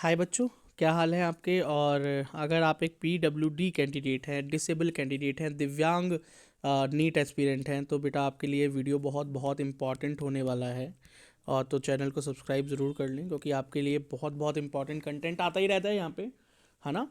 हाय बच्चों, क्या हाल है आपके। और अगर आप एक पीडब्ल्यूडी कैंडिडेट हैं, डिसेबल कैंडिडेट हैं, दिव्यांग नीट एस्पिरेंट हैं, तो बेटा आपके लिए वीडियो बहुत बहुत इम्पॉर्टेंट होने वाला है। और तो चैनल को सब्सक्राइब ज़रूर कर लें, क्योंकि आपके लिए बहुत बहुत इंपॉर्टेंट कंटेंट आता ही रहता है यहाँ पे, है ना।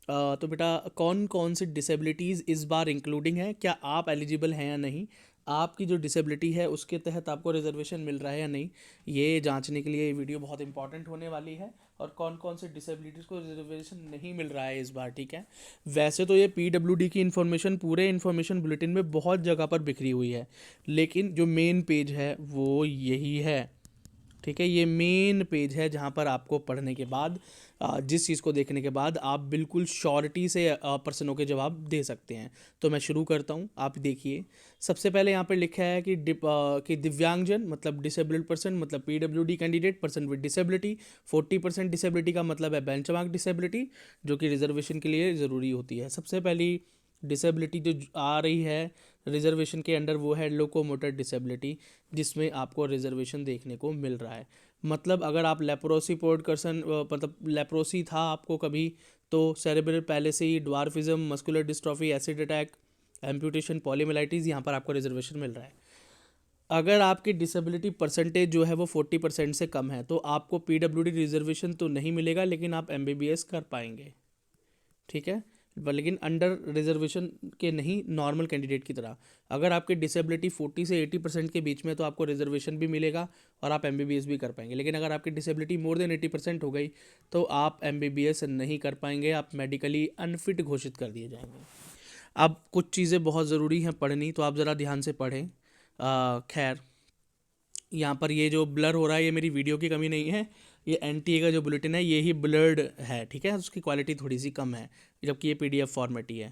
तो बेटा कौन कौन सी डिसेबिलिटीज़ इस बार इंक्लूडिंग है, क्या आप एलिजिबल हैं या नहीं, आपकी जो डिसेबिलिटी है उसके तहत आपको रिजर्वेशन मिल रहा है या नहीं, ये जांचने के लिए ये वीडियो बहुत इंपॉर्टेंट होने वाली है। और कौन कौन से डिसेबिलिटीज़ को रिजर्वेशन नहीं मिल रहा है इस बार, ठीक है। वैसे तो ये पीडब्ल्यूडी की इन्फॉर्मेशन पूरे इन्फॉर्मेशन बुलेटिन में बहुत जगह पर बिखरी हुई है, लेकिन जो मेन पेज है वो यही है, ठीक है। ये मेन पेज है जहाँ पर आपको पढ़ने के बाद जिस चीज़ को देखने के बाद आप बिल्कुल श्योरिटी से प्रश्नों के जवाब दे सकते हैं। तो मैं शुरू करता हूँ, आप देखिए। सबसे पहले यहाँ पर लिखा है कि दिव्यांगजन मतलब डिसेबल्ड पर्सन, मतलब PWD candidate, person with disability. 40% disability का मतलब है बेंचमार्क डिसेबिलिटी, जो कि रिजर्वेशन के लिए ज़रूरी होती है। सबसे पहली डिसेबिलिटी जो आ रही है रिजर्वेशन के अंडर वो है लोकोमोटर डिसेबिलिटी, जिसमें आपको रिजर्वेशन देखने को मिल रहा है। मतलब अगर आप लेप्रोसी पर्सन, मतलब लेप्रोसी था आपको कभी, तो cerebral palsy, dwarfism, muscular dystrophy, acid attack, amputation, poliomyelitis, यहाँ पर आपको रिजर्वेशन मिल रहा है। अगर आपकी डिसेबिलिटी परसेंटेज जो है वो 40% से कम है, तो आपको पीडब्ल्यूडी रिजर्वेशन तो नहीं मिलेगा, लेकिन आप एमबीबीएस कर पाएंगे, ठीक है। लेकिन अंडर रिजर्वेशन के नहीं, नॉर्मल कैंडिडेट की तरह। अगर आपकी डिसेबिलिटी 40 से 80% के बीच में, तो आपको रिजर्वेशन भी मिलेगा और आप एमबीबीएस भी कर पाएंगे। लेकिन अगर आपकी डिसेबिलिटी मोर देन 80% हो गई, तो आप एमबीबीएस नहीं कर पाएंगे, आप मेडिकली अनफिट घोषित कर दिए जाएंगे। अब कुछ चीज़ें बहुत ज़रूरी हैं पढ़नी, तो आप ज़रा ध्यान से पढ़ें। खैर, यहाँ पर ये जो ब्लर हो रहा है ये मेरी वीडियो की कमी नहीं है, ये एनटीए का जो बुलेटिन है ये ही ब्लर्ड है, ठीक है। उसकी क्वालिटी थोड़ी सी कम है, जबकि ये पीडीएफ फॉर्मेट ही है।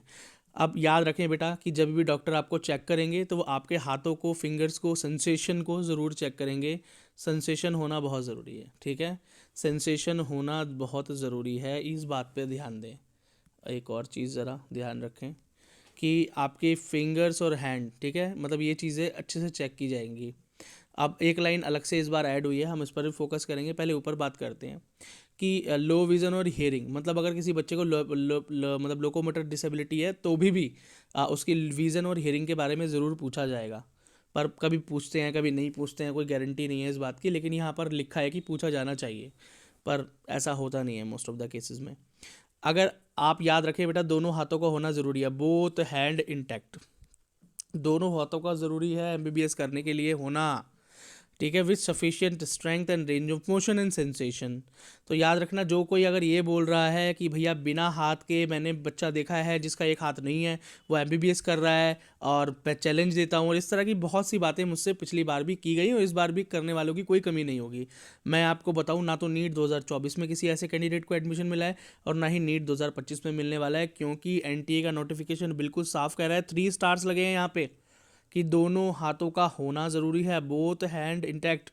अब याद रखें बेटा कि जब भी डॉक्टर आपको चेक करेंगे, तो वो आपके हाथों को, फिंगर्स को, सेंसेशन को ज़रूर चेक करेंगे। सेंसेशन होना बहुत ज़रूरी है, ठीक है। सेंसेशन होना बहुत ज़रूरी है, इस बात पे ध्यान दें। एक और चीज़ ज़रा ध्यान रखें कि आपके फिंगर्स और हैंड, ठीक है, मतलब ये चीज़ें अच्छे से चेक की जाएंगी। अब एक लाइन अलग से इस बार ऐड हुई है, हम इस पर भी फोकस करेंगे। पहले ऊपर बात करते हैं कि लो विज़न और हियरिंग, मतलब अगर किसी बच्चे को मतलब लोकोमोटर डिसेबिलिटी है, तो भी उसकी विज़न और हियरिंग के बारे में ज़रूर पूछा जाएगा। पर कभी पूछते हैं कभी नहीं पूछते हैं, कोई गारंटी नहीं है इस बात की, लेकिन यहाँ पर लिखा है कि पूछा जाना चाहिए, पर ऐसा होता नहीं है मोस्ट ऑफ द केसेस में। अगर आप याद रखें बेटा, दोनों हाथों का होना ज़रूरी है, बोथ हैंड इंटैक्ट, दोनों हाथों का ज़रूरी है एमबीबीएस करने के लिए होना, ठीक है, with sufficient strength and range of motion and sensation. तो याद रखना, जो कोई अगर ये बोल रहा है कि भैया बिना हाथ के मैंने बच्चा देखा है जिसका एक हाथ नहीं है, वो एमबीबीएस कर रहा है और मैं चैलेंज देता हूँ, और इस तरह की बहुत सी बातें मुझसे पिछली बार भी की गई और इस बार भी करने वालों की कोई कमी नहीं होगी। मैं आपको बताऊँ, ना तो नीट 2024 में किसी ऐसे कैंडिडेट को एडमिशन मिला है, और ना ही नीट 2025 में मिलने वाला है, क्योंकि एनटीए का नोटिफिकेशन बिल्कुल साफ कह रहा है, 3 स्टार्स लगे हैं यहाँ पे, कि दोनों हाथों का होना ज़रूरी है, बोथ हैंड इंटैक्ट,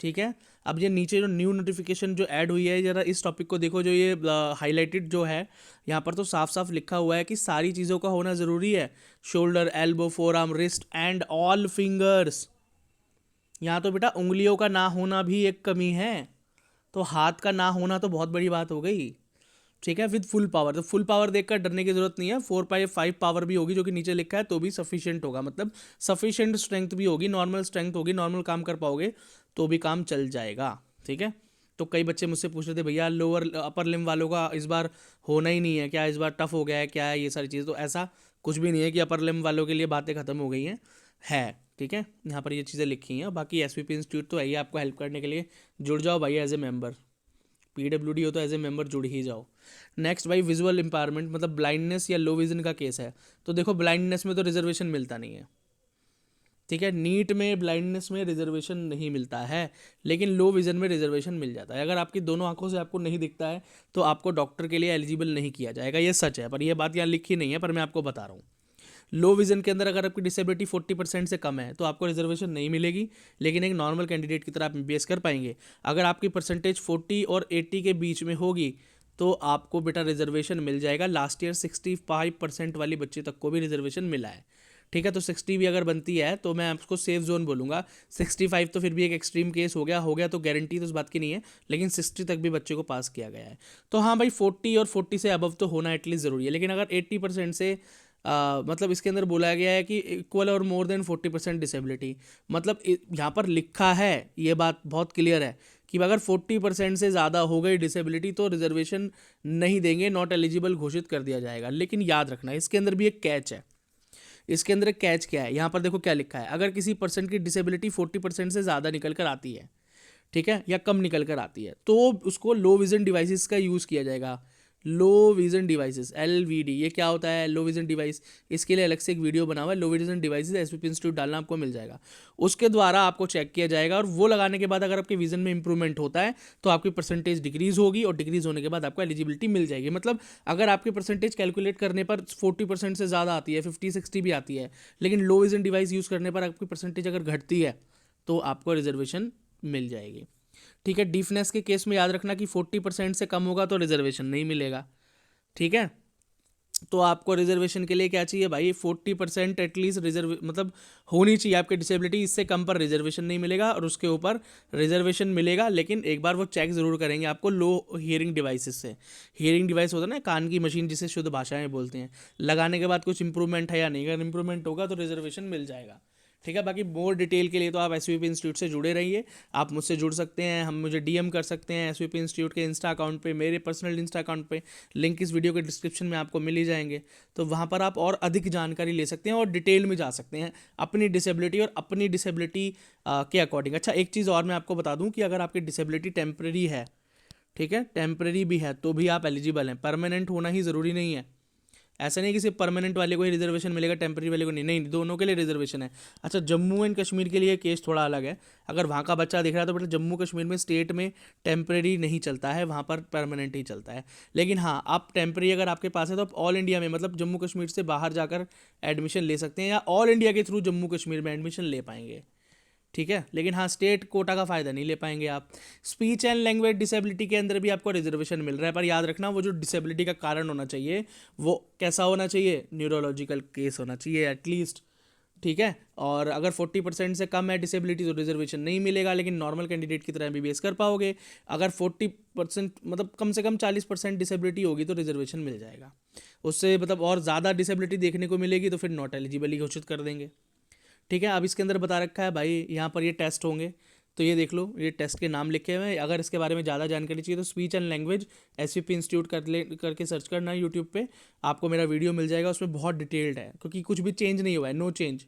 ठीक है। अब ये नीचे जो न्यू नोटिफिकेशन जो ऐड हुई है, जरा इस टॉपिक को देखो, जो ये हाईलाइटेड जो है यहाँ पर, तो साफ साफ लिखा हुआ है कि सारी चीज़ों का होना ज़रूरी है, shoulder, elbow, four arm, wrist and all fingers. यहाँ तो बेटा उंगलियों का ना होना भी एक कमी है, तो हाथ का ना होना तो बहुत बड़ी बात हो गई, ठीक है। विद फुल पावर, तो फुल पावर देखकर डरने की जरूरत नहीं है, 4/5 पावर भी होगी जो कि नीचे लिखा है, तो भी सफिशिएंट होगा, मतलब सफिशिएंट स्ट्रेंथ भी होगी, नॉर्मल स्ट्रेंथ होगी, नॉर्मल काम कर पाओगे तो भी काम चल जाएगा, ठीक है। तो कई बच्चे मुझसे पूछ रहे थे, भैया लोअर अपर लिम वालों का इस बार होना ही नहीं है क्या, इस बार टफ हो गया है क्या है, ये सारी चीज़, तो ऐसा कुछ भी नहीं है कि अपर लिम वालों के लिए बातें खत्म हो गई हैं, है, ठीक है। यहाँ पर ये चीज़ें लिखी हैं। बाकी एसवीपी इंस्टीट्यूट तो है ही आपको हेल्प करने के लिए, जुड़ जाओ भाई एज ए मेंबर, पीडब्ल्यूडी हो तो एज ए मेंबर जुड़ ही जाओ। नेक्स्ट भाई, विजुअल इंपावरमेंट, मतलब ब्लाइंडनेस या लो विजन का केस है, तो देखो ब्लाइंडनेस में तो रिजर्वेशन मिलता नहीं है, ठीक है। नीट में ब्लाइंडनेस में रिजर्वेशन नहीं मिलता है, लेकिन लो विजन में रिजर्वेशन मिल जाता है। अगर आपकी दोनों आंखों से आपको नहीं दिखता है, तो आपको डॉक्टर के लिए एलिजिबल नहीं किया जाएगा, ये सच है, पर यह बात यहाँ लिखी नहीं है, पर मैं आपको बता रहा हूँ। लो विजन के अंदर अगर आपकी डिसेबिलिटी 40% से कम है, तो आपको रिजर्वेशन नहीं मिलेगी, लेकिन एक नॉर्मल कैंडिडेट की तरह आप एमबीबीएस कर पाएंगे। अगर आपकी परसेंटेज 40 और 80 के बीच में होगी, तो आपको बेटा रिजर्वेशन मिल जाएगा। लास्ट ईयर 65% वाली बच्चे तक को भी रिजर्वेशन मिला है, ठीक है, तो 60 भी अगर बनती है तो मैं आपको सेफ जोन बोलूँगा। 65 तो फिर भी एक एक्सट्रीम केस हो गया तो गारंटी तो इस बात की नहीं है, लेकिन 60 तक भी बच्चे को पास किया गया है। तो हाँ भाई 40 और 40 से अबव तो होना एटलीस्ट ज़रूरी है। लेकिन अगर 80% से मतलब इसके अंदर बोला गया है कि इक्वल और मोर देन 40% डिसेबिलिटी, मतलब यहाँ पर लिखा है, ये बात बहुत क्लियर है कि अगर 40% से ज़्यादा हो गई डिसेबिलिटी तो रिजर्वेशन नहीं देंगे, नॉट एलिजिबल घोषित कर दिया जाएगा। लेकिन याद रखना इसके अंदर भी एक कैच है। इसके अंदर कैच क्या है, यहाँ पर देखो क्या लिखा है, अगर किसी पर्सन की डिसेबिलिटी 40% से ज़्यादा निकल कर आती है, ठीक है, या कम निकल कर आती है, तो उसको लो विजन डिवाइसेस का यूज़ किया जाएगा। लो विजन डिवाइसेस, LVD, ये क्या होता है लो विजन डिवाइस, इसके लिए अलग से एक वीडियो बना हुआ है, low vision devices, SVP institute डालना आपको मिल जाएगा। उसके द्वारा आपको चेक किया जाएगा और वो लगाने के बाद अगर आपके विजन में इंप्रूवमेंट होता है तो आपकी परसेंटेज डिक्रीज होगी और डिक्रीज होने के बाद आपको एलिजिबिलिटी मिल जाएगी। मतलब अगर आपकी परसेंटेज कैलकुलेट करने पर 40% से ज़्यादा आती है, 50-60 भी आती है, लेकिन लो विजन डिवाइस यूज़ करने पर आपकी परसेंटेज अगर घटती है तो आपको रिजर्वेशन मिल जाएगी। ठीक है, डीफनेस के केस में याद रखना कि 40% से कम होगा तो रिजर्वेशन नहीं मिलेगा। ठीक है, तो आपको रिजर्वेशन के लिए क्या चाहिए भाई, 40% एटलीस्ट रिजर्व मतलब होनी चाहिए आपकी डिसेबिलिटी, इससे कम पर रिजर्वेशन नहीं मिलेगा और उसके ऊपर रिजर्वेशन मिलेगा। लेकिन एक बार वो चेक ज़रूर करेंगे आपको लो हियरिंग डिवाइसेस से। हियरिंग डिवाइस होता है ना, कान की मशीन जिसे शुद्ध भाषा में बोलते हैं, लगाने के बाद कुछ इंप्रूवमेंट है या नहीं, अगर इंप्रूवमेंट होगा तो रिजर्वेशन मिल जाएगा। ठीक है, बाकी मोर डिटेल के लिए तो आप SVP इंस्टीट्यूट से जुड़े रहिए, आप मुझसे जुड़ सकते हैं, हम मुझे DM कर सकते हैं SVP इंस्टीट्यूट के इंस्टा अकाउंट पे, मेरे पर्सनल इंस्टा अकाउंट पे, लिंक इस वीडियो के डिस्क्रिप्शन में आपको मिल ही जाएंगे। तो वहाँ पर आप और अधिक जानकारी ले सकते हैं और डिटेल में जा सकते हैं अपनी डिसेबिलिटी और अपनी डिसेबिलिटी के अकॉर्डिंग। अच्छा, एक चीज़ और मैं आपको बता दूँ कि अगर आपकी डिसेबिलिटी टेम्प्रेरी है, ठीक है, टेम्प्रेरी भी है तो भी आप एलिजिबल हैं, परमानेंट होना ही ज़रूरी नहीं है। ऐसा नहीं कि सिर्फ परमानेंट वाले को ही रिजर्वेशन मिलेगा, टेम्पररी वाले को नहीं, नहीं, दोनों के लिए रिजर्वेशन है। अच्छा, जम्मू एंड कश्मीर के लिए केस थोड़ा अलग है, अगर वहाँ का बच्चा दिख रहा है तो बेटा जम्मू कश्मीर में स्टेट में टेम्पररी नहीं चलता है, वहाँ पर परमानेंट ही चलता है। लेकिन हाँ, आप टेम्पररी अगर आपके पास है तो आप ऑल इंडिया में मतलब जम्मू कश्मीर से बाहर जाकर एडमिशन ले सकते हैं या ऑल इंडिया के थ्रू जम्मू कश्मीर में एडमिशन ले पाएंगे। ठीक है, लेकिन हाँ स्टेट कोटा का फ़ायदा नहीं ले पाएंगे आप। स्पीच एंड लैंग्वेज डिसेबिलिटी के अंदर भी आपको रिजर्वेशन मिल रहा है, पर याद रखना वो जो डिसेबिलिटी का कारण होना चाहिए वो कैसा होना चाहिए, न्यूरोलॉजिकल केस होना चाहिए एटलीस्ट। ठीक है, और अगर 40% से कम है डिसेबिलिटी तो रिजर्वेशन नहीं मिलेगा, लेकिन नॉर्मल कैंडिडेट की तरह MBBS कर पाओगे। अगर 40% मतलब कम से कम 40% डिसेबिलिटी होगी तो रिजर्वेशन मिल जाएगा। उससे मतलब और ज़्यादा डिसेबिलिटी देखने को मिलेगी तो फिर नॉट एलिजिबल ही घोषित कर देंगे। ठीक है, अब इसके अंदर बता रखा है भाई यहाँ पर ये टेस्ट होंगे, तो ये देख लो, ये टेस्ट के नाम लिखे हुए हैं। अगर इसके बारे में ज़्यादा जानकारी चाहिए तो speech and language SVP institute करके सर्च करना यूट्यूब पे, आपको मेरा वीडियो मिल जाएगा, उसमें बहुत डिटेल्ड है क्योंकि कुछ भी चेंज नहीं हुआ है, नो चेंज।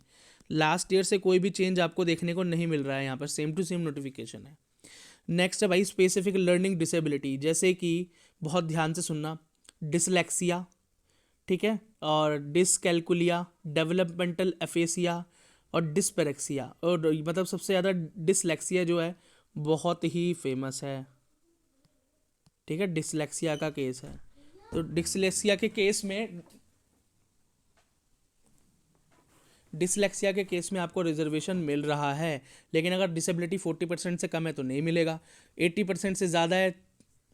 लास्ट ईयर से कोई भी चेंज आपको देखने को नहीं मिल रहा है, यहाँ पर सेम टू सेम नोटिफिकेशन है। नेक्स्ट है भाई स्पेसिफिक लर्निंग डिसेबिलिटी, जैसे कि बहुत ध्यान से सुनना, डिसलेक्सिया, ठीक है, और डिसकैलकुलिया, डेवलपमेंटल एफेसिया और डिस्पेरेक्सिया। और मतलब सबसे ज़्यादा डिसलेक्सिया जो है बहुत ही फेमस है। ठीक है, डिसलेक्सिया का केस है, तो डिसलेक्सिया के केस में आपको रिजर्वेशन मिल रहा है, लेकिन अगर डिसेबिलिटी 40% से कम है तो नहीं मिलेगा। 80% से ज़्यादा है,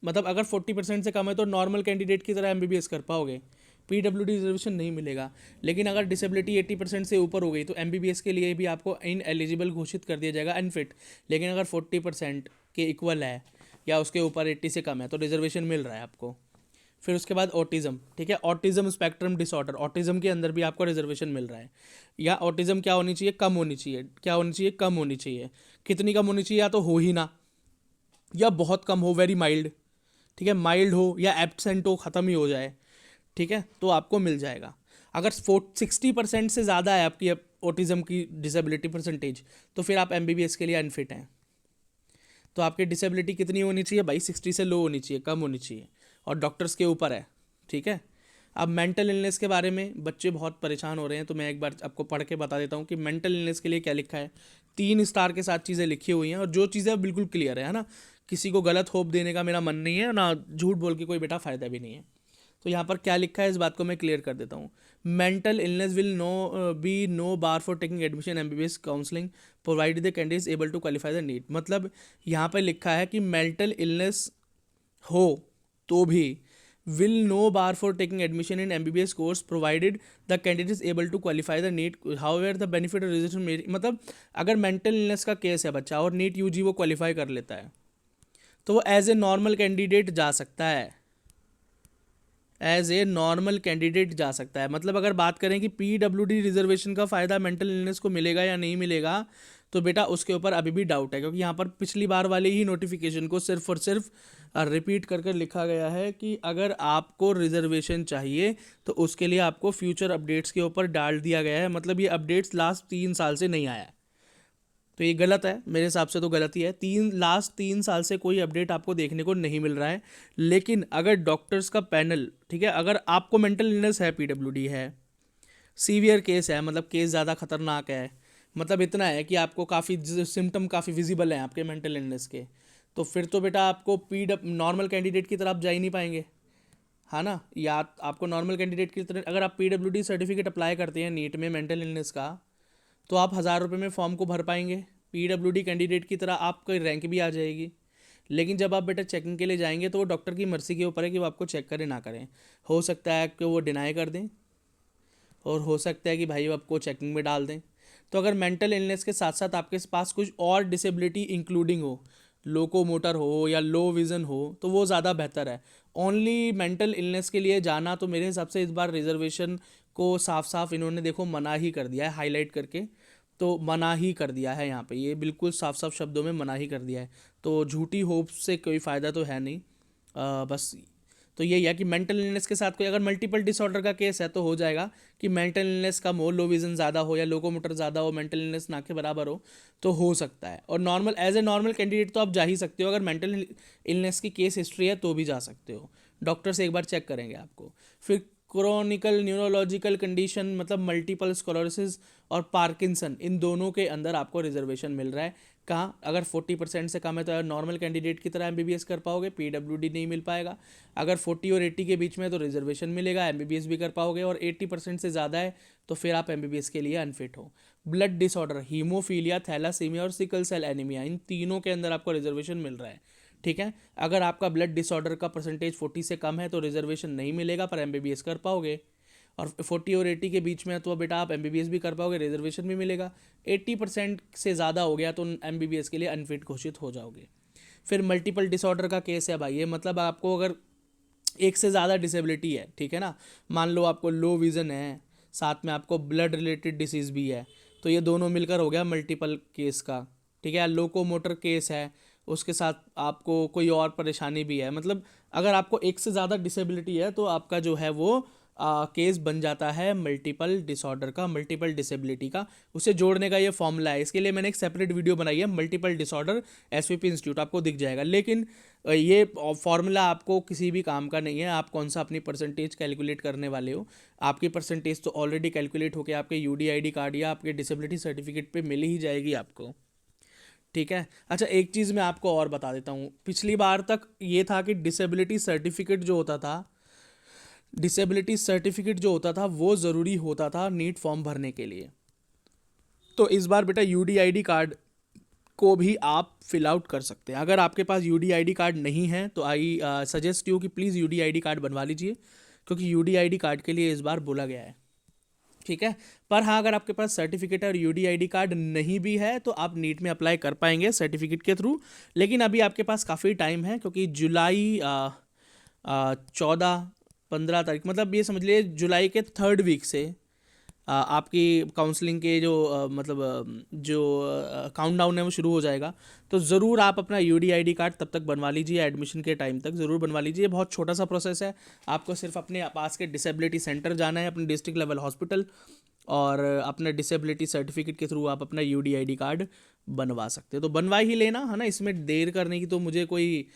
मतलब अगर 40% से कम है तो नॉर्मल कैंडिडेट की तरह MBBS कर पाओगे, PWD रिजर्वेशन नहीं मिलेगा। लेकिन अगर डिसेबिलिटी 80% से ऊपर हो गई तो MBBS के लिए भी आपको इन एलिजिबल घोषित कर दिया जाएगा, अनफिट। लेकिन अगर 40% के इक्वल है या उसके ऊपर 80 से कम है तो रिजर्वेशन मिल रहा है आपको। फिर उसके बाद ऑटिज़म, ठीक है, ऑटिज़म स्पेक्ट्रम डिसऑर्डर, ऑटिज़म के अंदर भी आपको रिजर्वेशन मिल रहा है। या ऑटिज़म क्या होनी चाहिए, कम होनी चाहिए, क्या होनी चाहिए, कम होनी चाहिए। कितनी कम होनी चाहिए, या तो हो ही ना, या बहुत कम हो, वेरी माइल्ड। ठीक है, माइल्ड हो या एब्सेंट हो, ख़त्म ही हो जाए, ठीक है, तो आपको मिल जाएगा। अगर 60% से ज़्यादा है आपकी ऑटिज़म की डिसेबिलिटी परसेंटेज तो फिर आप MBBS के लिए अनफिट हैं। तो आपकी डिसेबिलिटी कितनी होनी चाहिए भाई, 60 से लो होनी चाहिए, कम होनी चाहिए, और डॉक्टर्स के ऊपर है। ठीक है, अब मेंटल इलनेस के बारे में बच्चे बहुत परेशान हो रहे हैं, तो मैं एक बार आपको पढ़ के बता देता हूँ कि मेंटल इलनेस के लिए क्या लिखा है। 3 स्टार के साथ चीज़ें लिखी हुई हैं और जो चीज़ें बिल्कुल क्लियर है ना, किसी को गलत होप देने का मेरा मन नहीं है ना, झूठ बोल के कोई बेटा फ़ायदा भी नहीं है। तो यहाँ पर क्या लिखा है इस बात को मैं क्लियर कर देता हूँ। Mental illness will be no bar for taking admission MBBS counselling provide the candidate able to qualify the need. मतलब यहाँ पर लिखा है कि मेंटल इलनेस हो तो भी will no bar for taking admission in MBBS course provided the candidate is able to qualify the NEET. However the benefit of reservation मतलब अगर मेंटल इलनेस का केस है बच्चा और नीट यूजी वो क्वालिफाई कर लेता है तो वो एज ए नॉर्मल कैंडिडेट जा सकता है, एज ए नॉर्मल कैंडिडेट जा सकता है। मतलब अगर बात करें कि PWD रिजर्वेशन का फ़ायदा मेंटल इलनेस को मिलेगा या नहीं मिलेगा, तो बेटा उसके ऊपर अभी भी डाउट है, क्योंकि यहाँ पर पिछली बार वाली ही नोटिफिकेशन को सिर्फ और सिर्फ रिपीट कर कर लिखा गया है कि अगर आपको रिजर्वेशन चाहिए तो उसके लिए आपको फ्यूचर अपडेट्स के ऊपर डाल दिया गया है। मतलब ये अपडेट्स लास्ट 3 साल से नहीं आया है, तो ये गलत है, मेरे हिसाब से तो गलत ही है। लास्ट 3 साल से कोई अपडेट आपको देखने को नहीं मिल रहा है। लेकिन अगर डॉक्टर्स का पैनल, ठीक है, अगर आपको मेंटल इलनेस है, PWD है, सीवियर केस है, मतलब केस ज़्यादा खतरनाक है, मतलब इतना है कि आपको काफ़ी सिम्टम काफ़ी विजिबल हैं आपके मेंटल इलनेस के, तो फिर तो बेटा आपको नॉर्मल कैंडिडेट की तरफ जा ही नहीं पाएंगे, है ना। या आपको नॉर्मल कैंडिडेट की तरह अगर आप PWD सर्टिफिकेट अप्लाई करते हैं नीट में मेंटल इलनेस का, तो आप 1000 रुपये में फॉर्म को भर पाएंगे, PWD कैंडिडेट की तरह आपकी रैंक भी आ जाएगी। लेकिन जब आप बेटा चेकिंग के लिए जाएंगे तो वो डॉक्टर की मर्जी के ऊपर है कि वो आपको चेक करें ना करें। हो सकता है कि वो डिनाई कर दें और हो सकता है कि भाई वो आपको चेकिंग में डाल दें। तो अगर मेंटल इलनेस के साथ साथ आपके पास कुछ और डिसेबिलिटी इंक्लूडिंग हो, लोकोमोटर हो या लो विज़न हो, तो वो ज़्यादा बेहतर है। ओनली मेंटल इलनेस के लिए जाना तो मेरे हिसाब से इस बार रिजर्वेशन को साफ साफ इन्होंने देखो मना ही कर दिया है, हाईलाइट करके तो मना ही कर दिया है यहाँ पे, ये बिल्कुल साफ साफ शब्दों में मना ही कर दिया है। तो झूठी होप से कोई फ़ायदा तो है नहीं। बस तो यही है कि मेंटल इलनेस के साथ कोई अगर मल्टीपल डिसऑर्डर का केस है तो हो जाएगा कि मेंटल इलनेस कम हो, लो विजन ज़्यादा हो या लोकोमोटर ज़्यादा हो, मेंटल इलनेस ना के बराबर हो, तो हो सकता है। और normal as a normal candidate तो आप जा ही सकते हो, अगर मेंटल इलनेस की केस हिस्ट्री है तो भी जा सकते हो, डॉक्टर से एक बार चेक करेंगे आपको। फिर क्रोनिकल न्यूरोलॉजिकल कंडीशन मतलब मल्टीपल स्क्लेरोसिस और पार्किंसन, इन दोनों के अंदर आपको रिजर्वेशन मिल रहा है। कहाँ? अगर 40% से कम है तो नॉर्मल कैंडिडेट की तरह MBBS कर पाओगे, PWD नहीं मिल पाएगा। अगर 40 और 80 के बीच में है तो रिजर्वेशन मिलेगा, MBBS भी कर पाओगे। और 80% से ज़्यादा है तो फिर आप MBBS के लिए अनफिट हो। ब्लड डिसऑर्डर, हीमोफीलिया, थैलासीमिया और सिकल सेल एनीमिया, इन तीनों के अंदर आपको रिजर्वेशन मिल रहा है, ठीक है। अगर आपका ब्लड डिसऑर्डर का परसेंटेज 40 से कम है तो रिजर्वेशन नहीं मिलेगा पर MBBS कर पाओगे। और 40 और 80 के बीच में है तो बेटा आप MBBS भी कर पाओगे, रिजर्वेशन भी मिलेगा। 80% से ज़्यादा हो गया तो MBBS के लिए अनफिट घोषित हो जाओगे। फिर मल्टीपल डिसऑर्डर का केस है भाई, ये मतलब आपको अगर एक से ज़्यादा डिसेबिलिटी है, ठीक है ना, मान लो आपको लो विज़न है, साथ में आपको ब्लड रिलेटेड डिसीज़ भी है, तो ये दोनों मिलकर हो गया मल्टीपल केस का, ठीक है। लोकोमोटर केस है, उसके साथ आपको कोई और परेशानी भी है, मतलब अगर आपको एक से ज़्यादा डिसेबिलिटी है तो आपका जो है वो केस बन जाता है मल्टीपल डिसऑर्डर का, मल्टीपल डिसेबिलिटी का। उसे जोड़ने का ये फॉर्मूला है, इसके लिए मैंने एक सेपरेट वीडियो बनाई है, मल्टीपल डिसऑर्डर SVP इंस्टीट्यूट, आपको दिख जाएगा। लेकिन ये फॉर्मूला आपको किसी भी काम का नहीं है। आप कौन सा अपनी परसेंटेज कैलकुलेट करने वाले हो, आपकी परसेंटेज तो ऑलरेडी कैलकुलेट होकर आपके UDID कार्ड या आपके डिसेबिलिटी सर्टिफिकेट पे मिल ही जाएगी आपको, ठीक है। अच्छा एक चीज़ मैं आपको और बता देता हूँ, पिछली बार तक ये था कि डिसेबिलिटी सर्टिफिकेट जो होता था, डिसेबिलिटी सर्टिफिकेट जो होता था वो ज़रूरी होता था नीट फॉर्म भरने के लिए। तो इस बार बेटा UDID कार्ड को भी आप फिल आउट कर सकते हैं। अगर आपके पास UDID कार्ड नहीं है तो आई सजेस्ट यू कि प्लीज़ UDID कार्ड बनवा लीजिए, क्योंकि UDID कार्ड के लिए इस बार बोला गया है, ठीक है। पर हाँ अगर आपके पास सर्टिफिकेट और UDID कार्ड नहीं भी है तो आप नीट में अप्लाई कर पाएंगे सर्टिफिकेट के थ्रू। लेकिन अभी आपके पास काफ़ी टाइम है, क्योंकि जुलाई 14-15 तारीख, मतलब ये समझ लिए जुलाई के 3rd वीक से आपकी काउंसलिंग के जो जो काउंटडाउन है वो शुरू हो जाएगा। तो ज़रूर आप अपना UDID कार्ड तब तक बनवा लीजिए, एडमिशन के टाइम तक ज़रूर बनवा लीजिए। बहुत छोटा सा प्रोसेस है, आपको सिर्फ अपने पास के डिसेबिलिटी सेंटर जाना है, अपने डिस्ट्रिक्ट लेवल हॉस्पिटल, और अपना डिसेबिलिटी सर्टिफिकेट के थ्रू आप अपना UDID कार्ड बनवा सकते हो। तो बनवा ही लेना, है ना, इसमें देर करने की तो मुझे कोई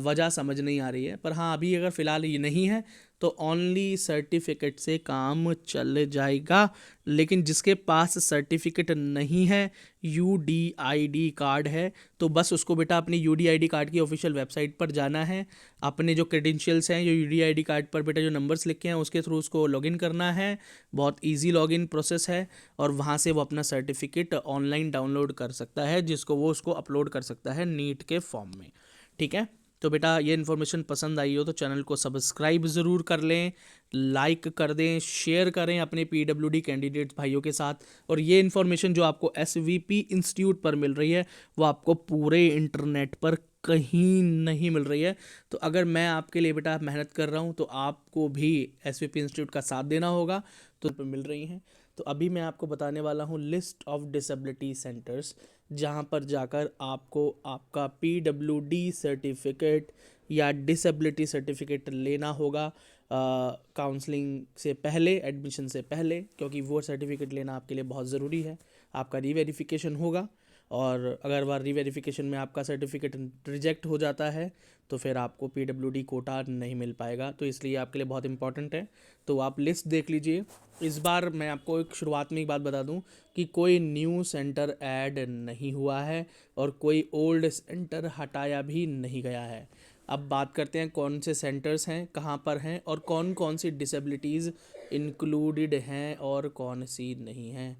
वजह समझ नहीं आ रही है। पर हाँ अभी अगर फ़िलहाल ये नहीं है तो ओनली सर्टिफिकेट से काम चल जाएगा। लेकिन जिसके पास सर्टिफिकेट नहीं है, UDID कार्ड है, तो बस उसको बेटा अपनी UDID कार्ड की ऑफिशियल वेबसाइट पर जाना है, अपने जो क्रेडेंशियल्स हैं जो UDID कार्ड पर बेटा जो नंबर्स लिखे हैं उसके थ्रू उसको लॉगिन करना है। बहुत ईजी लॉगिन प्रोसेस है, और वहाँ से वो अपना सर्टिफिकेट ऑनलाइन डाउनलोड कर सकता है, जिसको वो उसको अपलोड कर सकता है नीट के फॉर्म में, ठीक है। तो बेटा ये इन्फॉर्मेशन पसंद आई हो तो चैनल को सब्सक्राइब ज़रूर कर लें, लाइक कर दें, शेयर करें अपने पीडब्ल्यूडी कैंडिडेट भाइयों के साथ। और ये इन्फॉर्मेशन जो आपको एसवीपी इंस्टीट्यूट पर मिल रही है वो आपको पूरे इंटरनेट पर कहीं नहीं मिल रही है। तो अगर मैं आपके लिए बेटा मेहनत कर रहा हूँ तो आपको भी एसवीपी इंस्टीट्यूट का साथ देना होगा। तो मिल रही हैं। तो अभी मैं आपको बताने वाला हूँ लिस्ट ऑफ डिसेबिलिटी सेंटर्स, जहाँ पर जाकर आपको आपका पीडब्ल्यूडी सर्टिफिकेट या डिसेबिलिटी सर्टिफिकेट लेना होगा काउंसलिंग से पहले, एडमिशन से पहले, क्योंकि वो सर्टिफिकेट लेना आपके लिए बहुत ज़रूरी है। आपका रीवेरिफिकेशन होगा और अगर वह रीवेरिफिकेशन में आपका सर्टिफिकेट रिजेक्ट हो जाता है तो फिर आपको पीडब्ल्यूडी कोटा नहीं मिल पाएगा। तो इसलिए आपके लिए बहुत इंपॉर्टेंट है। तो आप लिस्ट देख लीजिए। इस बार मैं आपको एक शुरुआत में एक बात बता दूं कि कोई न्यू सेंटर ऐड नहीं हुआ है और कोई ओल्ड सेंटर हटाया भी नहीं गया है। अब बात करते हैं कौन से सेंटर्स हैं, कहाँ पर हैं और कौन कौन सी डिसेबिलिटीज़ इंक्लूडेड हैं और कौन सी नहीं हैं।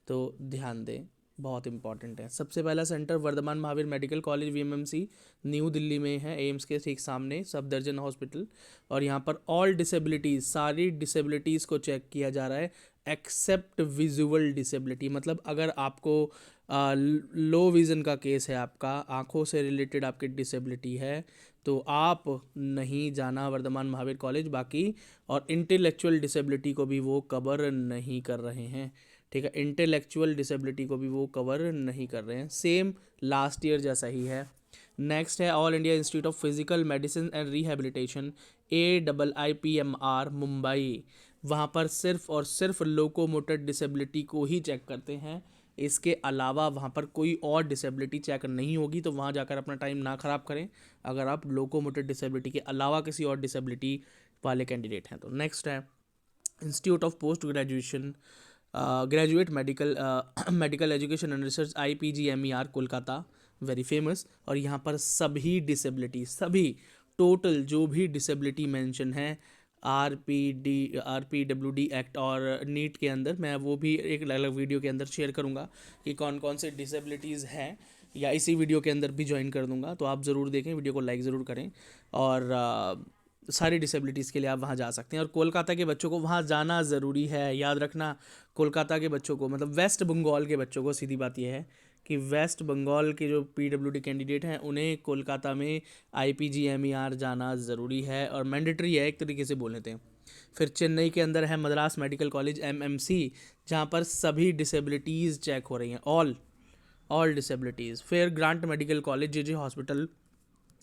तो ध्यान दें, बहुत इंपॉर्टेंट है। सबसे पहला centre Vardhaman Mahavir medical college VMMC new Delhi में है, एम्स के ठीक सामने, सफदरजंग हॉस्पिटल। और यहाँ पर ऑल डिसेबिलिटीज़, सारी डिसेबिलिटीज़ को चेक किया जा रहा है एक्सेप्ट विजुअल डिसेबिलिटी। मतलब अगर आपको लो विज़न का केस है, आपका आँखों से रिलेटेड आपकी डिसेबिलिटी है, तो आप नहीं जाना वर्धमान महावीर कॉलेज। बाकी और इंटेलेक्चुअल डिसेबिलिटी को भी वो कवर नहीं कर रहे हैं, ठीक है। इंटेलेक्चुअल डिसेबिलिटी को भी वो कवर नहीं कर रहे हैं, सेम लास्ट ईयर जैसा ही है। नेक्स्ट है all India institute of physical medicine and rehabilitation, AIIPMR Mumbai. वहाँ पर सिर्फ और सिर्फ लोकोमोटर डिसेबिलिटी को ही चेक करते हैं। इसके अलावा वहाँ पर कोई और डिसेबिलिटी चेक नहीं होगी। तो वहाँ जाकर अपना टाइम ना ख़राब करें अगर आप लोकोमोटर डिसेबिलिटी के अलावा किसी और डिसेबिलिटी वाले कैंडिडेट हैं तो। नेक्स्ट है institute of post graduation graduate medical education and research, IPGMER Kolkata, very famous. और यहाँ पर सभी डिसेबिलिटी, सभी टोटल जो भी डिसेबिलिटी मेंशन है RPWD एक्ट और नीट के अंदर, मैं वो भी एक अलग वीडियो के अंदर शेयर करूँगा कि कौन कौन से डिसेबिलिटीज़ हैं, या इसी वीडियो के अंदर भी ज्वाइन कर दूँगा। तो आप ज़रूर देखें, वीडियो को लाइक ज़रूर करें। और सारी डिसेबिलिटीज़ के लिए आप वहाँ जा सकते हैं। और कोलकाता के बच्चों को वहाँ जाना ज़रूरी है, याद रखना। कोलकाता के बच्चों को, मतलब वेस्ट बंगाल के बच्चों को, सीधी बात यह है कि वेस्ट बंगाल के जो पीडब्ल्यूडी कैंडिडेट हैं उन्हें कोलकाता में IPGMER जाना ज़रूरी है और मैंडेटरी है, एक तरीके से बोल लेते हैं। फिर चेन्नई के अंदर है मद्रास मेडिकल कॉलेज MMC, जहाँ पर सभी डिसेबिलिटीज़ चेक हो रही हैं, ऑल डिसेबिलिटीज़। फिर grant medical college JJ hospital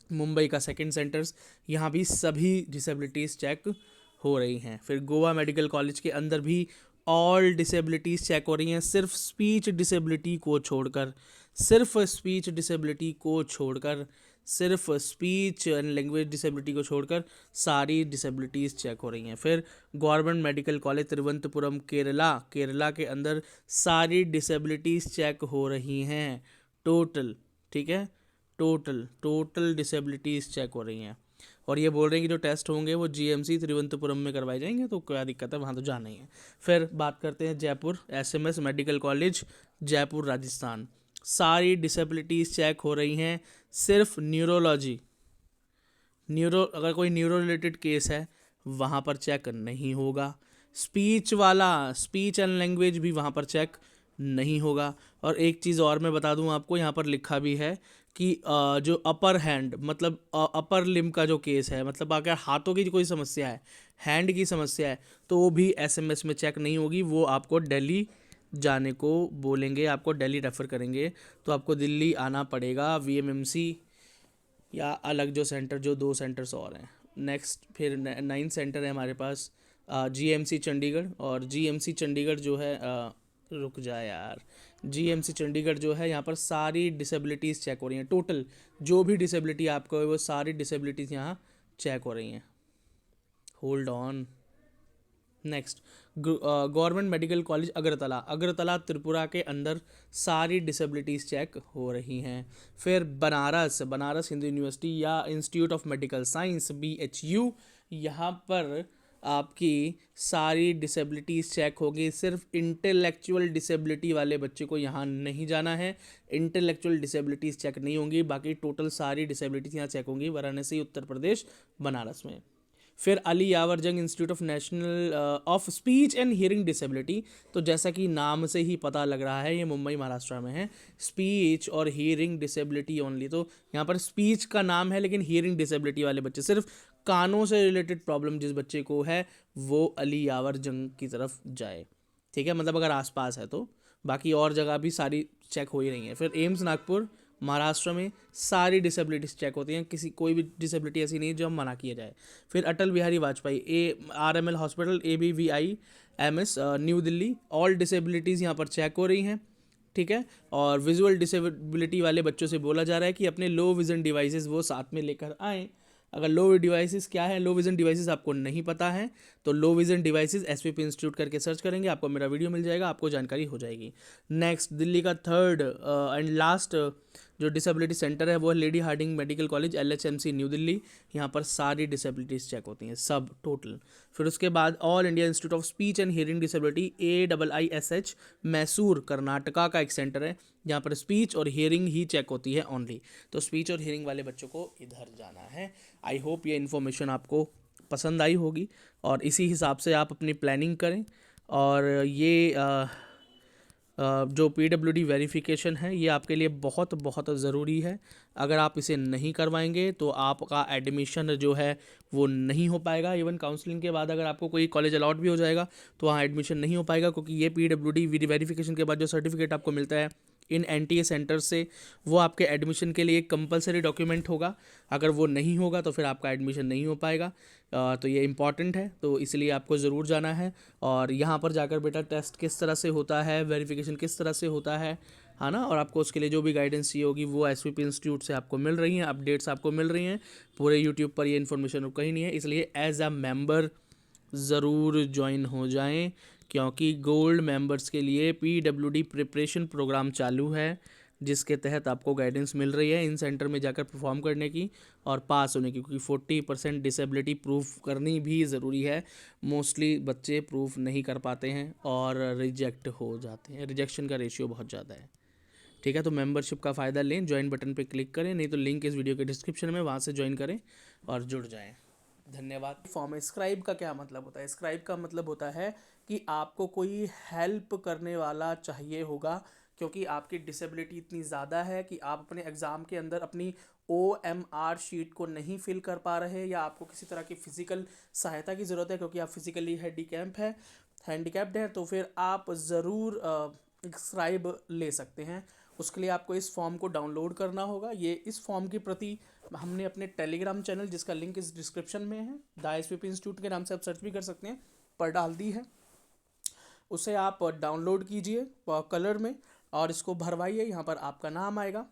Mumbai का सेकंड सेंटर्स, यहाँ भी सभी डिसेबिलिटीज़ चेक हो रही हैं। फिर गोवा मेडिकल कॉलेज के अंदर भी ऑल डिसेबिलिटीज़ चेक हो रही हैं, सिर्फ स्पीच डिसेबिलिटी को छोड़कर, सिर्फ स्पीच डिसेबिलिटी को छोड़कर, सिर्फ स्पीच एंड लैंग्वेज डिसेबिलिटी को छोड़कर सारी डिसेबिलिटीज़ चेक हो रही हैं। फिर government medical college Thiruvananthapuram Kerala के अंदर सारी डिसेबिलिटीज़ चेक हो रही हैं टोटल, ठीक है। टोटल डिसेबिलिटीज़ चेक हो रही हैं। और ये बोल रहे हैं कि जो टेस्ट होंगे वो GMC तिरुवनंतपुरम में करवाए जाएंगे, तो क्या दिक्कत है, वहाँ तो जाना ही है। फिर बात करते हैं Jaipur, SMS medical college Jaipur Rajasthan, सारी डिसेबिलिटीज़ चेक हो रही हैं। सिर्फ न्यूरोलॉजी, अगर कोई न्यूरो रिलेटेड केस है वहाँ पर चेक नहीं होगा। स्पीच एंड लैंग्वेज भी वहाँ पर चेक नहीं होगा। और एक चीज़ और मैं बता दूं आपको, यहाँ पर लिखा भी है कि जो अपर हैंड, मतलब अपर लिम्ब का जो केस है, मतलब अगर हाथों की कोई समस्या है, हैंड की समस्या है, तो वो भी SMS में चेक नहीं होगी। वो आपको दिल्ली जाने को बोलेंगे, आपको दिल्ली रेफ़र करेंगे, तो आपको दिल्ली आना पड़ेगा VMMC या अलग जो सेंटर, जो 2 सेंटर्स और हैं। नेक्स्ट फिर 9 सेंटर है हमारे पास GMC चंडीगढ़। और GMC चंडीगढ़ जो है रुक जाए यार, GMC चंडीगढ़ जो है, यहाँ पर सारी डिसेबिलिटीज़ चेक हो रही हैं। टोटल जो भी डिसेबिलिटी आपको है वो सारी डिसेबिलिटीज़ यहाँ चेक हो रही हैं। Hold on. Next government medical college Agartala Tripura के अंदर सारी डिसेबिलिटीज़ चेक हो रही हैं। फिर बनारस हिंदू यूनिवर्सिटी या institute of medical science BHU, यहाँ पर आपकी सारी डिसेबिलिटीज़ चेक होगी। सिर्फ इंटेलेक्चुअल डिसेबिलिटी वाले बच्चे को यहाँ नहीं जाना है, इंटेलेक्चुअल डिसेबिलिटीज़ चेक नहीं होंगी, बाकी टोटल सारी डिसेबिलिटीज़ यहाँ चेक होंगी वाराणसी, उत्तर प्रदेश, बनारस में। फिर अली यावर जंग institute of national of speech and hearing disability, तो जैसा कि नाम से ही पता लग रहा है ये मुंबई महाराष्ट्र में है, स्पीच और हियरिंग डिसेबिलिटी ओनली। तो यहाँ पर स्पीच का नाम है लेकिन हियरिंग डिसेबिलिटी वाले बच्चे, सिर्फ कानों से रिलेटेड प्रॉब्लम जिस बच्चे को है वो अली यावर जंग की तरफ जाए, ठीक है, मतलब अगर आसपास है तो। बाकी और जगह भी सारी चेक हो ही रही हैं। फिर एम्स नागपुर महाराष्ट्र में सारी डिसेबिलिटीज चेक होती हैं, किसी कोई भी डिसेबिलिटी ऐसी नहीं है जो हम मना किया जाए। फिर Atal Bihari Vajpayee ARML hospital ABVIMS new Delhi, all disabilities यहाँ पर चेक हो रही हैं, ठीक है। और विजुअल डिसेबिलिटी वाले बच्चों से बोला जा रहा है कि अपने लो विजन डिवाइसेस वो साथ में लेकर आएँ। अगर लो डिवाइसेस क्या है, लो विजन डिवाइसेस आपको नहीं पता है तो low vision devices SVP institute करके सर्च करेंगे, आपको मेरा वीडियो मिल जाएगा, आपको जानकारी हो जाएगी। नेक्स्ट दिल्ली का थर्ड एंड लास्ट जो डिसेबिलिटी सेंटर है वो है lady Hardinge medical college LHMC new Delhi. यहाँ पर सारी डिसेबिलिटीज़ चेक होती हैं, सब टोटल। फिर उसके बाद all India institute of speech and hearing disability AIISH Mysore Karnataka का एक सेंटर है, जहाँ पर स्पीच और हियरिंग ही चेक होती है ओनली। तो स्पीच और हियरिंग वाले बच्चों को इधर जाना है। आई होप ये इन्फॉर्मेशन आपको पसंद आई होगी और इसी हिसाब से आप अपनी प्लानिंग करें। और ये जो PWD वेरिफिकेशन है ये आपके लिए बहुत बहुत ज़रूरी है। अगर आप इसे नहीं करवाएंगे तो आपका एडमिशन जो है वो नहीं हो पाएगा। इवन काउंसलिंग के बाद अगर आपको कोई कॉलेज अलॉट भी हो जाएगा तो वहाँ एडमिशन नहीं हो पाएगा, क्योंकि ये PWD वेरिफिकेशन के बाद जो सर्टिफिकेट आपको मिलता है इन NTA सेंटर से, वो आपके एडमिशन के लिए एक कंपलसरी डॉक्यूमेंट होगा। अगर वो नहीं होगा तो फिर आपका एडमिशन नहीं हो पाएगा। तो ये इम्पॉर्टेंट है, तो इसलिए आपको ज़रूर जाना है। और यहाँ पर जाकर बेटा टेस्ट किस तरह से होता है, वेरिफिकेशन किस तरह से होता है ना, और आपको उसके लिए जो भी गाइडेंस चाहिए होगी वो SVP इंस्टीट्यूट से आपको मिल रही हैं, अपडेट्स आपको मिल रही हैं। पूरे यूट्यूब पर ये इन्फॉर्मेशन कहीं नहीं है, इसलिए एज अ मेंबर ज़रूर ज्वाइन हो जाएं, क्योंकि गोल्ड मेंबर्स के लिए PWD प्रिपरेशन प्रोग्राम चालू है, जिसके तहत आपको गाइडेंस मिल रही है इन सेंटर में जाकर परफॉर्म करने की और पास होने की, क्योंकि 40% डिसेबिलिटी प्रूफ करनी भी ज़रूरी है। मोस्टली बच्चे प्रूफ नहीं कर पाते हैं और रिजेक्ट हो जाते हैं, रिजेक्शन का रेशियो बहुत ज़्यादा है, ठीक है। तो मेंबरशिप का फ़ायदा लें, ज्वाइन बटन पे क्लिक करें, नहीं तो लिंक इस वीडियो के डिस्क्रिप्शन में, वहाँ से ज्वाइन करें और जुड़ जाएं। धन्यवाद। फॉर्म स्क्राइब का क्या मतलब होता है? स्क्राइब का मतलब होता है कि आपको कोई हेल्प करने वाला चाहिए होगा, क्योंकि आपकी डिसेबिलिटी इतनी ज़्यादा है कि आप अपने एग्ज़ाम के अंदर अपनी OMR शीट को नहीं फिल कर पा रहे, या आपको किसी तरह की फ़िज़िकल सहायता की ज़रूरत है क्योंकि आप फिज़िकली हैंडीकैप्ड हैं, तो फिर आप ज़रूर स्क्राइब ले सकते हैं। उसके लिए आपको इस फॉर्म को डाउनलोड करना होगा। ये इस फॉर्म की प्रति हमने अपने टेलीग्राम चैनल, जिसका लिंक इस डिस्क्रिप्शन में है, द SVP इंस्टीट्यूट के नाम से आप सर्च भी कर सकते हैं, पर डाल दी है, उसे आप डाउनलोड कीजिए कलर में और इसको भरवाइए। यहाँ पर आपका नाम आएगा,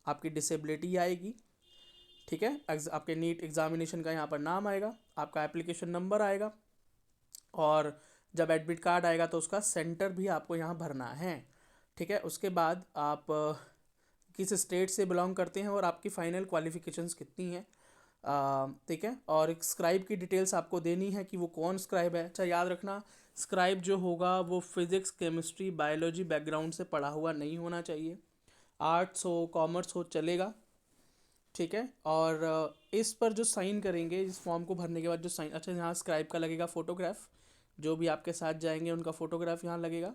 आपकी डिसेबिलिटी आएगी, ठीक है, आपके नीट एग्जामिनेशन का यहाँ पर नाम आएगा, आपका एप्लीकेशन नंबर आएगा, और जब एडमिट कार्ड आएगा तो उसका सेंटर भी आपको यहाँ भरना है, ठीक है। उसके बाद आप किस स्टेट से बिलोंग करते हैं और आपकी फ़ाइनल क्वालिफ़िकेशंस कितनी हैं, ठीक है। और एक स्क्राइब की डिटेल्स आपको देनी है कि वो कौन स्क्राइब है। अच्छा, याद रखना, स्क्राइब जो होगा वो फिज़िक्स, केमिस्ट्री, बायोलॉजी बैकग्राउंड से पढ़ा हुआ नहीं होना चाहिए, आर्ट्स हो, कॉमर्स हो, चलेगा, ठीक है। और इस पर जो साइन करेंगे, इस फॉर्म को भरने के बाद जो साइन, अच्छा यहाँ स्क्राइब का लगेगा फ़ोटोग्राफ, जो भी आपके साथ जाएंगे उनका फ़ोटोग्राफ यहाँ लगेगा,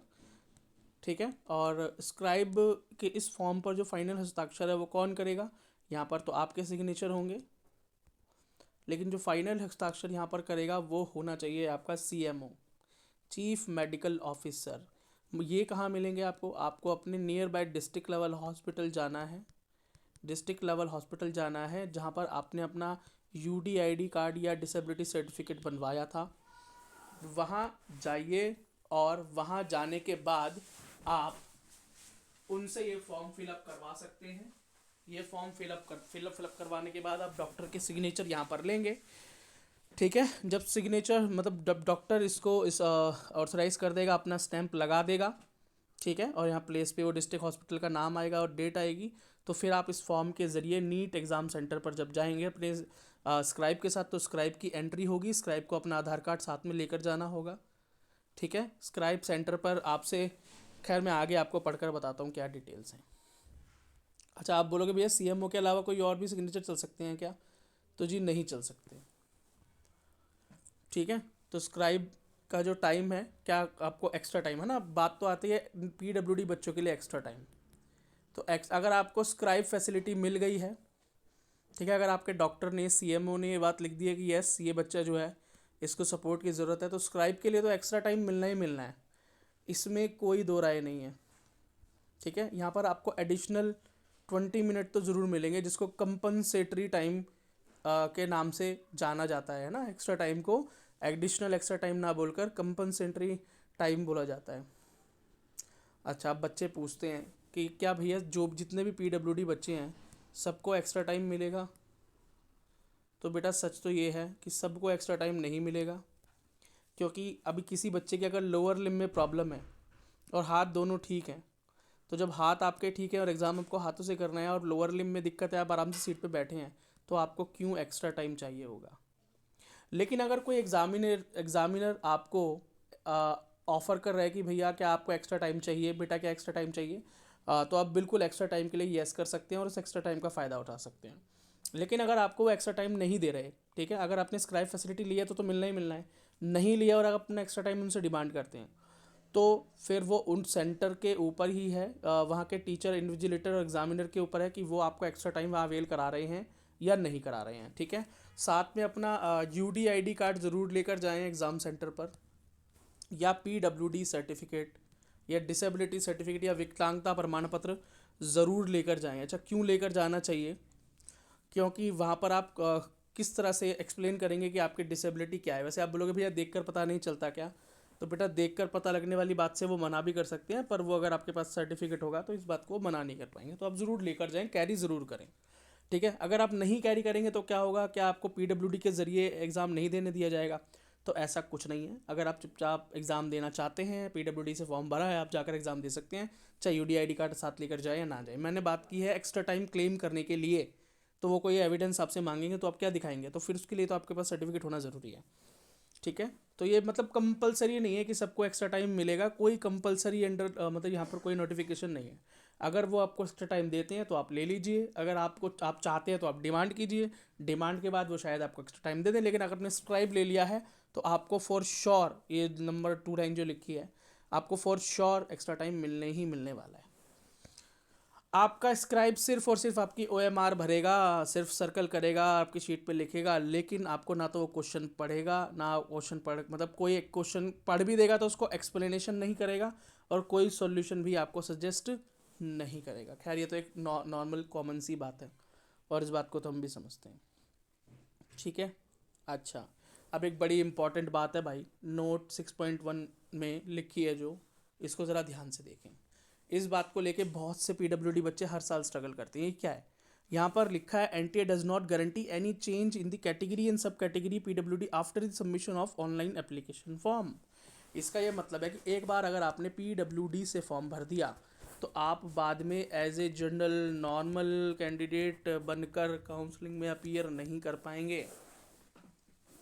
ठीक है। और स्क्राइब के इस फॉर्म पर जो फाइनल हस्ताक्षर है वो कौन करेगा? यहाँ पर तो आपके सिग्नेचर होंगे, लेकिन जो फाइनल हस्ताक्षर यहाँ पर करेगा वो होना चाहिए आपका CMO, चीफ मेडिकल ऑफिसर। ये कहाँ मिलेंगे आपको? आपको अपने near by district level hospital जाना है, डिस्ट्रिक्ट लेवल हॉस्पिटल जाना है जहाँ पर आपने अपना UDID कार्ड या डिसेबिलिटी सर्टिफिकेट बनवाया था, वहाँ जाइए और वहाँ जाने के बाद आप उनसे ये फॉर्म फिलअप करवा सकते हैं। ये फॉर्म फिलअप करवाने के बाद आप डॉक्टर के सिग्नेचर यहाँ पर लेंगे, ठीक है। जब सिग्नेचर मतलब जब डॉक्टर इसको इस ऑथराइज़ कर देगा, अपना स्टैंप लगा देगा, ठीक है, और यहाँ प्लेस पे वो डिस्ट्रिक्ट हॉस्पिटल का नाम आएगा और डेट आएगी, तो फिर आप इस फॉर्म के ज़रिए नीट एग्ज़ाम सेंटर पर जब जाएंगे अपने स्क्राइब के साथ तो स्क्राइब की एंट्री होगी, स्क्राइब को अपना आधार कार्ड साथ में लेकर जाना होगा। ठीक है, स्क्राइब सेंटर पर आपसे, खैर मैं आगे आपको पढ़कर बताता हूँ क्या डिटेल्स हैं। अच्छा, आप बोलोगे भैया सीएमओ के अलावा कोई और भी सिग्नेचर चल सकते हैं क्या? तो जी नहीं चल सकते। ठीक है, तो स्क्राइब का जो टाइम है, क्या आपको एक्स्ट्रा टाइम है ना, बात तो आती है पीडब्ल्यूडी बच्चों के लिए एक्स्ट्रा टाइम। तो अगर आपको स्क्राइब फैसिलिटी मिल गई है, ठीक है, अगर आपके डॉक्टर ने, सीएमओ ने ये बात लिख दी है कि यस ये बच्चा जो है इसको सपोर्ट की ज़रूरत है, तो स्क्राइब के लिए तो एक्स्ट्रा टाइम मिलना ही मिलना है, इसमें कोई दो राय नहीं है। ठीक है, यहाँ पर आपको एडिशनल 20 मिनट तो ज़रूर मिलेंगे, जिसको कंपनसेटरी टाइम के नाम से जाना जाता है ना। एक्स्ट्रा टाइम को एडिशनल एक्स्ट्रा टाइम ना बोलकर कंपनसेटरी टाइम बोला जाता है। अच्छा, अब बच्चे पूछते हैं कि क्या भैया जो जितने भी पीडब्ल्यूडी बच्चे हैं सबको एक्स्ट्रा टाइम मिलेगा? तो बेटा सच तो ये है कि सबको एक्स्ट्रा टाइम नहीं मिलेगा, क्योंकि अभी किसी बच्चे के अगर लोअर लिम्ब में प्रॉब्लम है और हाथ दोनों ठीक हैं, तो जब हाथ आपके ठीक है और एग्ज़ाम आपको हाथों से करना है और लोअर लिम्ब में दिक्कत है, आप आराम से सीट पे बैठे हैं, तो आपको क्यों एक्स्ट्रा टाइम चाहिए होगा? लेकिन अगर कोई एग्ज़ामिनर आपको ऑफ़र कर रहा है कि भैया क्या आपको एक्स्ट्रा टाइम चाहिए, बेटा क्या एक्स्ट्रा टाइम चाहिए, तो आप बिल्कुल एक्स्ट्रा टाइम के लिए येस कर सकते हैं और उस एक्स्ट्रा टाइम का फ़ायदा उठा सकते हैं। लेकिन अगर आपको वो एक्स्ट्रा टाइम नहीं दे रहे, ठीक है, अगर आपने स्क्राइब फैसिलिटी लिया तो मिलना ही मिलना है, नहीं लिया और आप अपना एक्स्ट्रा टाइम उनसे डिमांड करते हैं, तो फिर वो उन सेंटर के ऊपर ही है, वहाँ के टीचर, इन्विजिलेटर और एग्जामिनर के ऊपर है कि वो आपको एक्स्ट्रा टाइम वहाँ अवेल करा रहे हैं या नहीं करा रहे हैं। ठीक है, साथ में अपना UDID कार्ड ज़रूर लेकर जाएं एग्ज़ाम सेंटर पर, या PWD सर्टिफिकेट या डिसेबिलिटी सर्टिफिकेट या विकलांगता प्रमाण पत्र ज़रूर लेकर जाएं। अच्छा, क्यों लेकर जाना चाहिए? क्योंकि वहाँ पर आप किस तरह से एक्सप्लेन करेंगे कि आपकी डिसेबिलिटी क्या है। वैसे आप बोलोगे भैया देखकर पता नहीं चलता क्या? तो बेटा देखकर पता लगने वाली बात से वो मना भी कर सकते हैं, पर वो अगर आपके पास सर्टिफिकेट होगा तो इस बात को मना नहीं कर पाएंगे। तो आप ज़रूर लेकर जाएं, कैरी ज़रूर करें। ठीक है, अगर आप नहीं कैरी करेंगे तो क्या होगा, क्या आपको PWD के ज़रिए एग्ज़ाम नहीं देने दिया जाएगा? तो ऐसा कुछ नहीं है। अगर आप चुपचाप एग्ज़ाम देना चाहते हैं, PWD से फॉर्म भरा है, आप जाकर एग्ज़ाम दे सकते हैं, चाहे UDID कार्ड साथ लेकर जाए या ना जाए। मैंने बात की है एक्स्ट्रा टाइम क्लेम करने के लिए, तो वो कोई एविडेंस आपसे मांगेंगे तो आप क्या दिखाएंगे? तो फिर उसके लिए तो आपके पास सर्टिफिकेट होना ज़रूरी है। ठीक है, तो ये मतलब कंपलसरी नहीं है कि सबको एक्स्ट्रा टाइम मिलेगा, कोई कंपलसरी अंडर मतलब यहाँ पर कोई नोटिफिकेशन नहीं है। अगर वो आपको एक्स्ट्रा टाइम देते हैं तो आप ले लीजिए, अगर आप चाहते हैं तो आप डिमांड कीजिए, डिमांड के बाद वो शायद आपको एक्स्ट्रा टाइम दे दें। लेकिन अगर आपने स्क्राइब ले लिया है तो आपको फॉर श्योर, ये नंबर 2 लाइन जो लिखी है, आपको फॉर श्योर एक्स्ट्रा टाइम मिलने ही मिलने वाला है। आपका स्क्राइब सिर्फ और सिर्फ आपकी OMR भरेगा, सिर्फ सर्कल करेगा, आपकी शीट पे लिखेगा, लेकिन आपको ना तो वो क्वेश्चन पढ़ेगा, ना क्वेश्चन पढ़ मतलब कोई एक क्वेश्चन पढ़ भी देगा तो उसको एक्सप्लेनेशन नहीं करेगा, और कोई सॉल्यूशन भी आपको सजेस्ट नहीं करेगा। खैर ये तो एक नॉर्मल कॉमन सी बात है और इस बात को तो हम भी समझते हैं। ठीक है, अच्छा, अब एक बड़ी इंपॉर्टेंट बात है भाई, नोट 6.1 में लिखी है जो, इसको ज़रा ध्यान से देखें। इस बात को लेके बहुत से PWD बच्चे हर साल स्ट्रगल करते हैं। ये क्या है? यहाँ पर लिखा है NTA does not guarantee any change in the category and sub category PWD after the submission of online application form. इसका ये मतलब है कि एक बार अगर आपने PWD से फॉर्म भर दिया तो आप बाद में as a general normal candidate बनकर काउंसलिंग में अपीयर नहीं कर पाएंगे।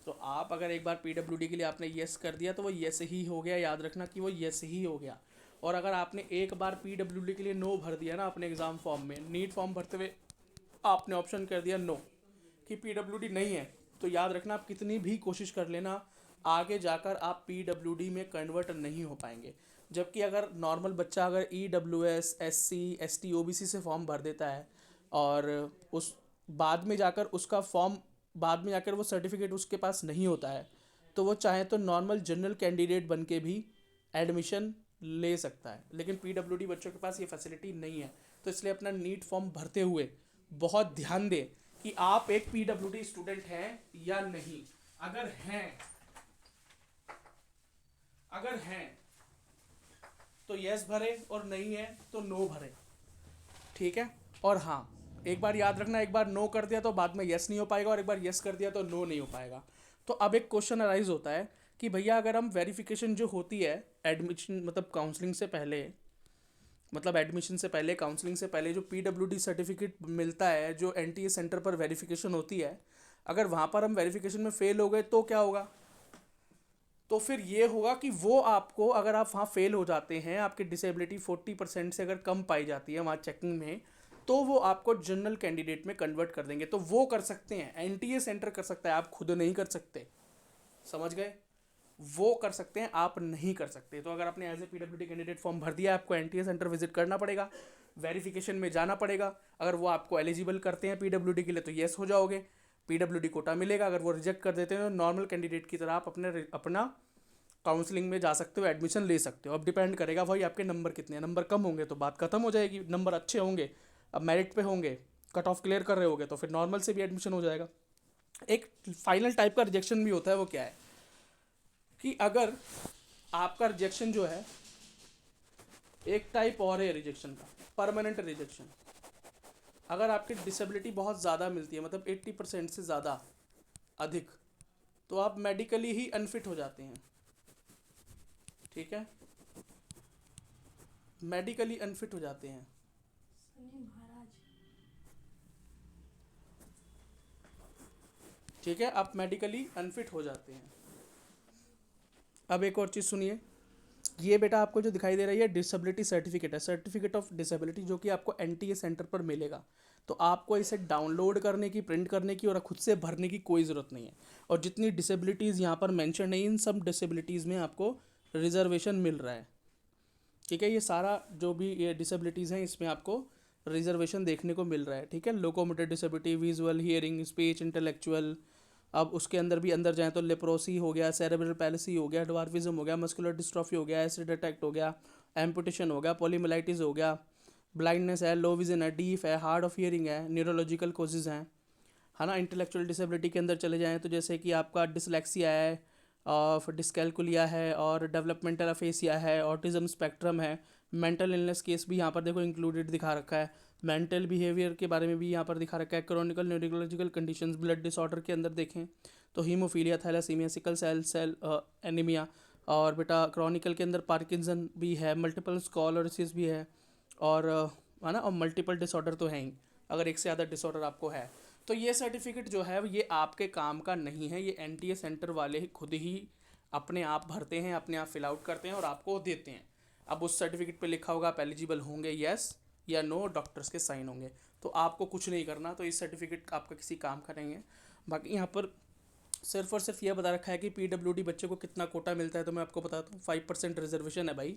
तो आप अगर एक बार PWD के लिए आपने येस कर दिया तो वो येस ही हो गया, याद रखना कि वो येस ही हो गया। और अगर आपने एक बार PWD के लिए नो भर दिया ना अपने एग्ज़ाम फॉर्म में, नीट फॉर्म भरते हुए आपने ऑप्शन कर दिया नो कि PWD नहीं है, तो याद रखना आप कितनी भी कोशिश कर लेना, आगे जाकर आप PWD में कन्वर्ट नहीं हो पाएंगे। जबकि अगर नॉर्मल बच्चा अगर EWS SC ST OBC से फॉर्म भर देता है और उस बाद में जाकर उसका फॉर्म, बाद में जाकर वो सर्टिफिकेट उसके पास नहीं होता है, तो वो चाहे तो नॉर्मल जनरल कैंडिडेट बन के भी एडमिशन ले सकता है। लेकिन PWD बच्चों के पास ये फैसिलिटी नहीं है। तो इसलिए अपना नीट फॉर्म भरते हुए बहुत ध्यान दें कि आप एक PWD स्टूडेंट हैं या नहीं। अगर हैं तो यस भरे और नहीं है तो नो भरे। ठीक है, और हाँ, एक बार याद रखना, एक बार नो कर दिया तो बाद में यस नहीं हो पाएगा, और एक बार यस कर दिया तो नो नहीं हो पाएगा। तो अब एक क्वेश्चन अराइज होता है कि भैया अगर हम वेरिफिकेशन जो होती है एडमिशन मतलब काउंसलिंग से पहले, मतलब एडमिशन से पहले, काउंसलिंग से पहले जो PWD सर्टिफिकेट मिलता है, जो NTA सेंटर पर वेरिफिकेशन होती है, अगर वहाँ पर हम वेरिफिकेशन में फेल हो गए तो क्या होगा, तो फिर ये होगा कि वो आपको, अगर आप वहाँ फेल हो जाते हैं, आपकी डिसेबिलिटी 40% से अगर कम पाई जाती है वहाँ चेकिंग में, तो वो आपको जनरल कैंडिडेट में कन्वर्ट कर देंगे। तो वो कर सकते हैं, एनटीए सेंटर कर सकता है, आप खुद नहीं कर सकते, समझ गए? वो कर सकते हैं, आप नहीं कर सकते। तो अगर आपने as a PWD candidate form भर दिया, आपको एनटीए सेंटर विजिट करना पड़ेगा, वेरिफिकेशन में जाना पड़ेगा। अगर वो आपको एलिजिबल करते हैं पीडब्ल्यूडी के लिए तो येस हो जाओगे, पीडब्ल्यूडी कोटा मिलेगा। अगर वो रिजेक्ट कर देते हैं तो नॉर्मल कैंडिडेट की तरह आप अपना काउंसलिंग में जा सकते हो, एडमिशन ले सकते हो। अब डिपेंड करेगा भाई आपके नंबर कितने हैं। नंबर कम होंगे तो बात खत्म हो जाएगी, नंबर अच्छे होंगे, अब मेरिट पे होंगे, कट ऑफ क्लियर कर रहे होगे, तो फिर नॉर्मल से भी एडमिशन हो जाएगा। एक फाइनल टाइप का रिजेक्शन भी होता है, वो क्या है कि अगर आपका रिजेक्शन जो है, एक टाइप और है रिजेक्शन का, परमानेंट रिजेक्शन। अगर आपकी डिसेबिलिटी बहुत ज़्यादा मिलती है, मतलब 80% से ज़्यादा अधिक, तो आप मेडिकली ही अनफिट हो जाते हैं, ठीक है, मेडिकली अनफिट हो जाते हैं। ठीक है, आप मेडिकली अनफिट हो जाते हैं। अब एक और चीज़ सुनिए, ये बेटा आपको जो दिखाई दे रही है डिसेबिलिटी सर्टिफिकेट है, सर्टिफिकेट ऑफ डिसेबिलिटी, जो कि आपको एनटीए सेंटर पर मिलेगा। तो आपको इसे डाउनलोड करने की, प्रिंट करने की और खुद से भरने की कोई ज़रूरत नहीं है। और जितनी डिसेबिलिटीज़ यहाँ पर मेंशन है, इन सब डिसेबिलिटीज़ में आपको रिजर्वेशन मिल रहा है, ठीक है। ये सारा जो भी ये डिसेबिलिटीज़ हैं, इसमें आपको रिजर्वेशन देखने को मिल रहा है, ठीक है। Locomotor disability, visual, hearing, speech, intellectual. अब उसके अंदर भी अंदर जाएँ तो लेप्रोसी हो गया, सेरेब्रल पैलिसी हो गया, ड्वार्फिज्म हो गया, मस्कुलर डिस्ट्रॉफी हो गया, एसिड अटैक हो गया, एम्पुटेशन हो गया, पॉलीमेलाइटिस हो गया, ब्लाइंडनेस है, लो विजन है, डीफ है, हार्ड ऑफ हियरिंग है, न्यूरोलॉजिकल कोजेज़ हैं, है ना। इंटेलेक्चुअल डिसेबिलिटी के अंदर चले जाएँ तो जैसे कि आपका डिसलेक्सिया है, और डिस्कैलकुलिया है, और डेवलपमेंटल अफेसिया है, ऑटिज्म स्पेक्ट्रम है, मेंटल इलनेस केस भी यहाँ पर देखो इंक्लूडेड दिखा रखा है, मेंटल बिहेवियर के बारे में भी यहाँ पर दिखा रखा है, chronical neurological conditions, blood disorder के अंदर देखें तो haemophilia, thalassaemia, sickle cell anaemia, और बेटा क्रॉनिकल के अंदर पार्किंसन भी है, मल्टीपल स्कॉलरसिस भी है, और है ना, और मल्टीपल डिसऑर्डर तो है ही, अगर एक से ज़्यादा डिसऑर्डर आपको है। तो ये सर्टिफिकेट जो है ये आपके काम का नहीं है, ये एनटीए सेंटर वाले खुद ही अपने आप भरते हैं, अपने आप फिल आउट करते हैं और आपको देते हैं। अब उस सर्टिफिकेट पे लिखा होगा आप एलिजिबल होंगे यस या नो, डॉक्टर्स के साइन होंगे, तो आपको कुछ नहीं करना। तो इस सर्टिफिकेट आपका किसी काम का नहीं है। बाकी यहाँ पर सिर्फ और सिर्फ यह बता रखा है कि पीडब्ल्यूडी बच्चे को कितना कोटा मिलता है, तो मैं आपको बताता हूँ 5% रिजर्वेशन है भाई,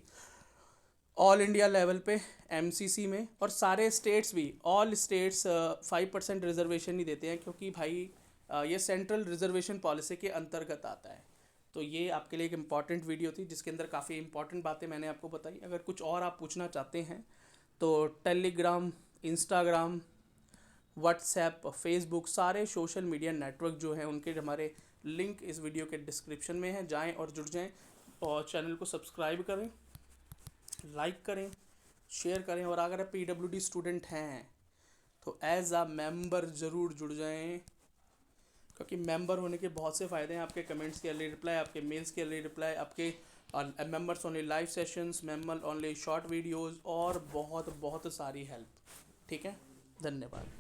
ऑल इंडिया लेवल पे एमसीसी में। और सारे स्टेट्स भी, ऑल स्टेट्स 5% रिजर्वेशन ही देते हैं, क्योंकि भाई ये सेंट्रल रिजर्वेशन पॉलिसी के अंतर्गत आता है। तो ये आपके लिए एक इम्पॉर्टेंट वीडियो थी, जिसके अंदर काफ़ी इंपॉर्टेंट बातें मैंने आपको बताई। अगर कुछ और आप पूछना चाहते हैं तो टेलीग्राम, इंस्टाग्राम, व्हाट्सएप, फेसबुक, सारे सोशल मीडिया नेटवर्क जो हैं उनके हमारे लिंक इस वीडियो के डिस्क्रिप्शन में है, जाएं और जुड़ जाएं, और चैनल को सब्सक्राइब करें, लाइक करें, शेयर करें। और अगर आप पीडब्ल्यूडी स्टूडेंट हैं तो एज आ मेंबर ज़रूर जुड़ जाएं, क्योंकि मेंबर होने के बहुत से फ़ायदे हैं। आपके कमेंट्स के अर्ली रिप्लाई, आपके मेल्स के अर्ली रिप्लाई, आपके members only live sessions, member only short videos, और बहुत बहुत सारी हेल्प, ठीक है। धन्यवाद।